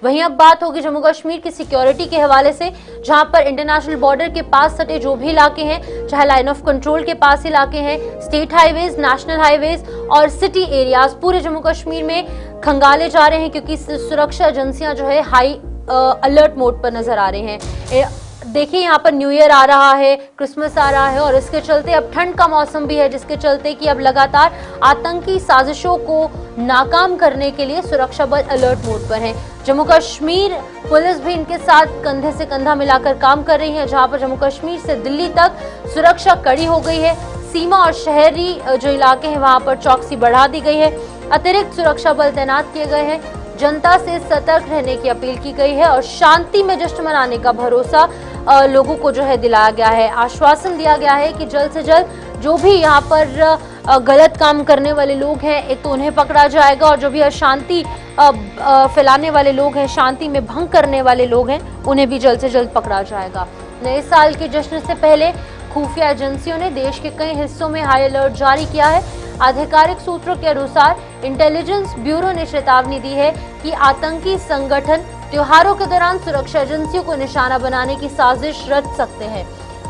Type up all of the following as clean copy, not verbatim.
वहीं अब बात होगी जम्मू कश्मीर की सिक्योरिटी के हवाले से, जहां पर इंटरनेशनल बॉर्डर के पास सटे जो भी इलाके हैं, चाहे लाइन ऑफ कंट्रोल के पास इलाके हैं, स्टेट हाईवेज, नेशनल हाईवेज और सिटी एरियाज, पूरे जम्मू कश्मीर में खंगाले जा रहे हैं, क्योंकि सुरक्षा एजेंसियां जो है हाई अलर्ट मोड पर नजर आ रहे हैं। देखिए यहाँ पर न्यू ईयर आ रहा है, क्रिसमस आ रहा है और इसके चलते अब ठंड का मौसम भी है, जिसके चलते कि अब लगातार आतंकी साजिशों को नाकाम करने के लिए सुरक्षा बल अलर्ट मोड पर हैं। जम्मू कश्मीर पुलिस भी इनके साथ कंधे से कंधा मिलाकर काम कर रही है, जहां पर जम्मू कश्मीर से दिल्ली तक सुरक्षा कड़ी हो गई है। सीमा और शहरी जो इलाके हैं वहां पर चौकसी बढ़ा दी गई है, अतिरिक्त सुरक्षा बल तैनात किए गए हैं, जनता से सतर्क रहने की अपील की गई है और शांति में जश्न मनाने का भरोसा लोगों को जो है दिलाया गया है। आश्वासन दिया गया है कि जल्द से जल्द जो भी यहाँ पर गलत काम करने वाले लोग हैं, एक तो उन्हें पकड़ा जाएगा और जो भी अशांति फैलाने वाले लोग हैं, शांति में भंग करने वाले लोग हैं, उन्हें भी जल्द से जल्द पकड़ा जाएगा। नए साल के जश्न से पहले खुफिया एजेंसियों ने देश के कई हिस्सों में हाई अलर्ट जारी किया है। आधिकारिक सूत्रों के अनुसार इंटेलिजेंस ब्यूरो ने चेतावनी दी है कि आतंकी संगठन त्योहारों के दौरान सुरक्षा एजेंसियों को निशाना बनाने की साजिश रच सकते हैं।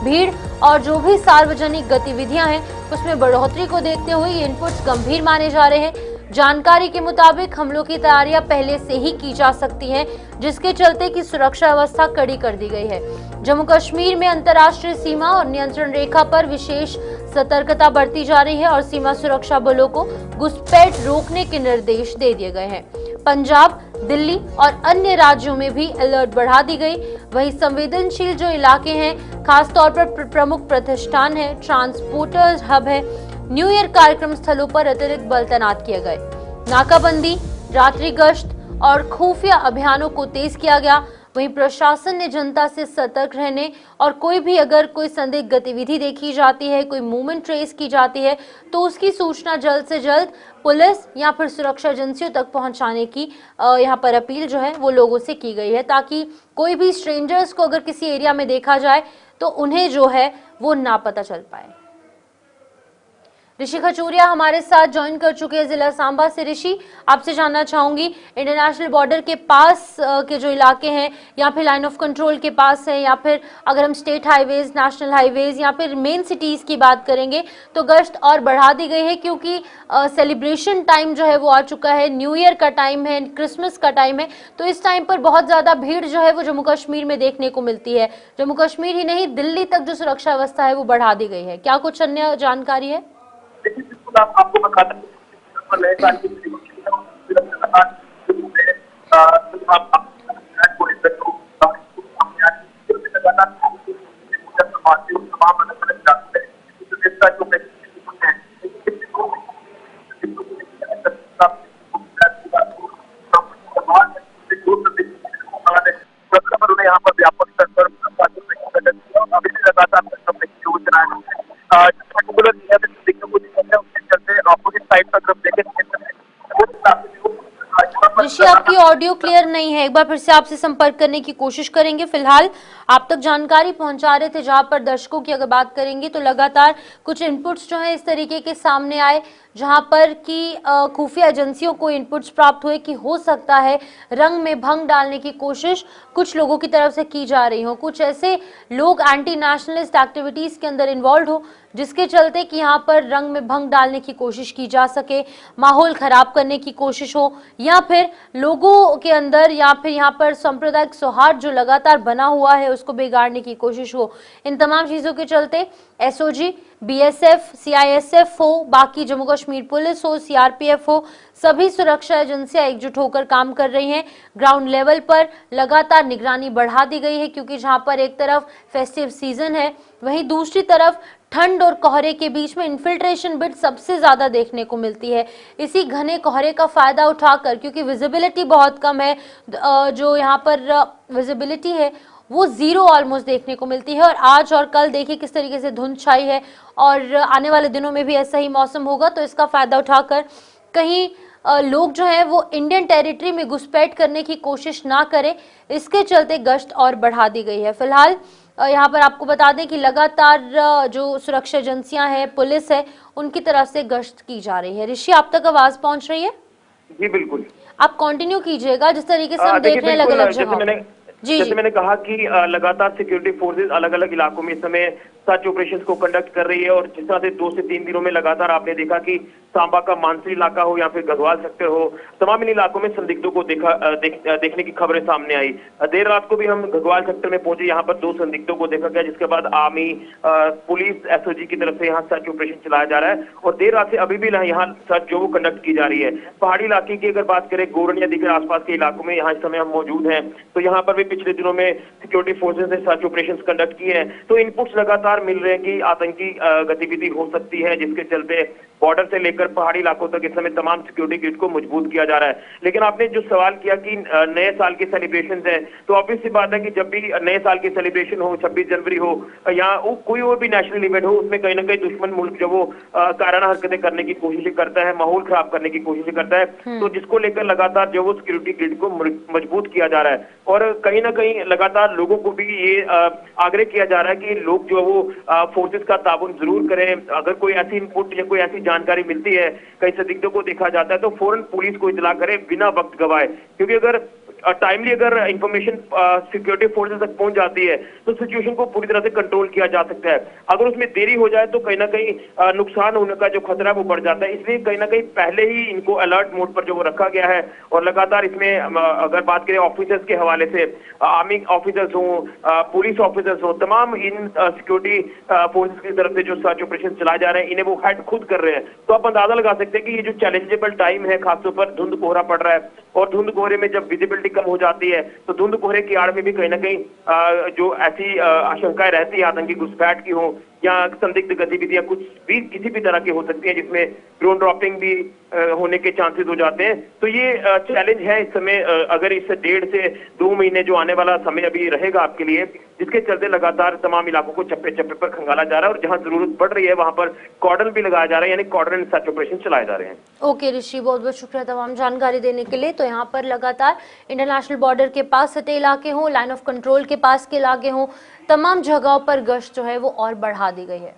भीड़ और जो भी सार्वजनिक गतिविधियां हैं उसमें बढ़ोतरी को देखते हुए ये इनपुट्स गंभीर माने जा रहे हैं। जानकारी के मुताबिक हमलों की तैयारियां पहले से ही की जा सकती हैं, जिसके चलते की सुरक्षा व्यवस्था कड़ी कर दी गई है। जम्मू कश्मीर में अंतर्राष्ट्रीय सीमा और नियंत्रण रेखा पर विशेष सतर्कता बरती जा रही है और सीमा सुरक्षा बलों को घुसपैठ रोकने के निर्देश दे दिए गए हैं। पंजाब, दिल्ली और अन्य राज्यों में भी अलर्ट बढ़ा दी गई। वहीं संवेदनशील जो इलाके हैं, खासतौर पर प्रमुख प्रतिष्ठान है, ट्रांसपोर्टर्स हब है, न्यू ईयर कार्यक्रम स्थलों पर अतिरिक्त बल तैनात किए गए। नाकाबंदी, रात्रि गश्त और खुफिया अभियानों को तेज किया गया। वहीं प्रशासन ने जनता से सतर्क रहने और कोई भी अगर कोई संदिग्ध गतिविधि देखी जाती है, कोई मूवमेंट ट्रेस की जाती है, तो उसकी सूचना जल्द से जल्द पुलिस या फिर सुरक्षा एजेंसियों तक पहुंचाने की यहाँ पर अपील जो है वो लोगों से की गई है, ताकि कोई भी स्ट्रेंजर्स को अगर किसी एरिया में देखा जाए तो उन्हें जो है वो ना पता चल पाए। ऋषि खजूरिया हमारे साथ ज्वाइन कर चुके हैं जिला सांबा से। ऋषि, आपसे जानना चाहूंगी, इंटरनेशनल बॉर्डर के पास के जो इलाके हैं या फिर लाइन ऑफ कंट्रोल के पास है, या फिर अगर हम स्टेट हाईवेज, नेशनल हाईवेज या फिर मेन सिटीज की बात करेंगे तो गश्त और बढ़ा दी गई है, क्योंकि सेलिब्रेशन टाइम जो है वो आ चुका है, न्यू ईयर का टाइम है, क्रिसमस का टाइम है, तो इस टाइम पर बहुत ज्यादा भीड़ जो है वो जम्मू कश्मीर में देखने को मिलती है। जम्मू कश्मीर ही नहीं, दिल्ली तक जो सुरक्षा व्यवस्था है वो बढ़ा दी गई है। क्या कुछ अन्य जानकारी है? देखिए, बिल्कुल आपको बताता हूं, नए साल की यहाँ पर व्यापक स्तर पर अभी लगातार ऋषि, आपकी ऑडियो क्लियर नहीं है, एक बार फिर से आपसे संपर्क करने की कोशिश करेंगे। फिलहाल आप तक जानकारी पहुंचा रहे थे, जहां पर दर्शकों की अगर बात करेंगे तो लगातार कुछ इनपुट्स जो है इस तरीके के सामने आए, जहां पर कि खुफिया एजेंसियों को इनपुट्स प्राप्त हुए कि हो सकता है रंग में भंग डालने की कोशिश कुछ लोगों की तरफ से की जा रही हो, कुछ ऐसे लोग एंटी नेशनलिस्ट एक्टिविटीज के अंदर इन्वॉल्व हो, जिसके चलते कि यहाँ पर रंग में भंग डालने की कोशिश की जा सके, माहौल खराब करने की कोशिश हो, या फिर लोगों के अंदर या फिर यहाँ पर सांप्रदायिक सौहार्द जो लगातार बना हुआ है उसको बिगाड़ने की कोशिश हो। इन तमाम चीजों के चलते एसओजी, बीएसएफ, सीआईएसएफ हो, बाकी जम्मू कश्मीर पुलिस हो, सीआरपीएफ हो, सभी सुरक्षा एजेंसियां एकजुट होकर काम कर रही हैं। ग्राउंड लेवल पर लगातार निगरानी बढ़ा दी गई है, क्योंकि जहां पर एक तरफ फेस्टिव सीजन है, वहीं दूसरी तरफ ठंड और कोहरे के बीच में इन्फिल्ट्रेशन बिट सबसे ज्यादा देखने को मिलती है। इसी घने कोहरे का फायदा उठाकर, क्योंकि विजिबिलिटी बहुत कम है, जो यहाँ पर विजिबिलिटी है वो जीरो ऑलमोस्ट देखने को मिलती है, और आज और कल देखिए किस तरीके से धुंध छाई है और आने वाले दिनों में भी ऐसा ही मौसम होगा, तो इसका फायदा उठाकर कहीं लोग जो है वो इंडियन टेरिटरी में घुसपैठ करने की कोशिश ना करें, इसके चलते गश्त और बढ़ा दी गई है। फिलहाल यहाँ पर आपको बता दें कि लगातार जो सुरक्षा एजेंसियां हैं, पुलिस है, उनकी तरफ से गश्त की जा रही है। ऋषि, आप तक आवाज पहुंच रही है? जी बिल्कुल। आप कंटिन्यू कीजिएगा जिस तरीके से हम देख देखिए रहे हैं अलग बिल्कुल, अलग जगहों। जी जैसे जी। मैंने कहा कि लगातार सिक्योरिटी फोर्सेस अलग अलग इलाकों में इस समय सर्च ऑपरेशंस को कंडक्ट कर रही है और जिस तरह से 2 से 3 दिनों में लगातार आपने देखा कि सांबा का मानसी इलाका हो या फिर गढ़वाल सेक्टर हो, तमाम इन इलाकों में संदिग्धों को देखने की खबरें सामने आई। देर रात को भी हम गढ़वाल सेक्टर में पहुंचे, यहाँ पर 2 संदिग्धों को देखा गया, जिसके बाद आर्मी, पुलिस, एसओजी की तरफ से यहाँ सर्च ऑपरेशन चलाया जा रहा है और देर रात से अभी भी यहाँ सर्च जो वो कंडक्ट की जा रही है। पहाड़ी इलाके की अगर बात करें, गोरनिया दिखर आसपास के इलाकों में यहाँ इस समय हम मौजूद हैं, तो यहाँ पर भी पिछले दिनों में सिक्योरिटी फोर्सेस ने सर्च ऑपरेशन कंडक्ट किए हैं। तो इनपुट्स लगातार मिल रहे हैं कि आतंकी गतिविधि हो सकती है, जिसके चलते बॉर्डर से लेकर पहाड़ी इलाकों तक इस समय तमाम सिक्योरिटी गेट को मजबूत किया जा रहा है। लेकिन आपने जो सवाल किया कि नए साल के सेलिब्रेशन है, तो ऑब्वियस सी बात है कि जब भी नए साल के सेलिब्रेशन हो, 26 जनवरी हो या कोई और भी नेशनल इवेंट हो, उसमें कहीं ना कहीं दुश्मन मुल्क जो वो काराना हरकतें करने की कोशिश करता है, माहौल खराब करने की कोशिश करता है, तो जिसको लेकर लगातार जो वो सिक्योरिटी गेट को मजबूत किया जा रहा है। और कहीं ना कहीं लगातार लोगों को भी ये आग्रह किया जा रहा है कि लोग जो वो फोर्सेस का ताबन जरूर करें। अगर कोई ऐसी इनपुट या कोई ऐसी जानकारी मिलती है, कई संदिग्धों को देखा जाता है, तो फौरन पुलिस को इतला करें बिना वक्त गवाए, क्योंकि अगर टाइमली अगर इंफॉर्मेशन सिक्योरिटी फोर्सेस तक पहुंच जाती है तो सिचुएशन को पूरी तरह से कंट्रोल किया जा सकता है। अगर उसमें देरी हो जाए तो कहीं ना कहीं नुकसान होने का जो खतरा है वो बढ़ जाता है। इसलिए कहीं ना कहीं पहले ही इनको अलर्ट मोड पर जो वो रखा गया है और लगातार इसमें अगर बात करें ऑफिसर्स के हवाले से, आर्मी ऑफिसर्स हो, पुलिस ऑफिसर्स हो, तमाम इन सिक्योरिटी फोर्सेस की तरफ से जो सर्च ऑपरेशन चलाए जा रहे हैं, इन्हें वो हेड खुद कर रहे हैं। तो आप अंदाजा लगा सकते हैं कि ये जो चैलेंजेबल टाइम है, खासतौर पर धुंध कोहरा पड़ रहा है और धुंध कोहरे में जब विजिबिलिटी कम हो जाती है तो धुंध कोहरे की आड़ में भी कहीं ना कहीं जो ऐसी आशंकाएं रहती है आतंकी घुसपैठ की हो या संदिग्ध गतिविधियां कुछ भी किसी भी तरह की हो सकती है, जिसमें ड्रोन ड्रॉपिंग भी होने के चांसेस हो जाते हैं। तो ये चैलेंज है इस समय। अगर इस 1.5 से 2 महीने जो आने वाला समय अभी रहेगा आपके लिए, जिसके चलते लगातार तमाम इलाकों को चप्पे चप्पे पर खंगाला जा रहा है और जहां जरूरत पड़ रही है वहां पर कॉर्डन भी लगाया जा रहा है, यानी कॉर्डन सर्च ऑपरेशन चलाए जा रहे हैं। ओके ऋषि, बहुत बहुत शुक्रिया तमाम जानकारी देने के लिए। तो यहाँ पर लगातार इंटरनेशनल बॉर्डर के पास सटे इलाके हों, लाइन ऑफ कंट्रोल के पास के इलाके हों, तमाम जगहों पर गश्त जो है वो और बढ़ा दी गई है।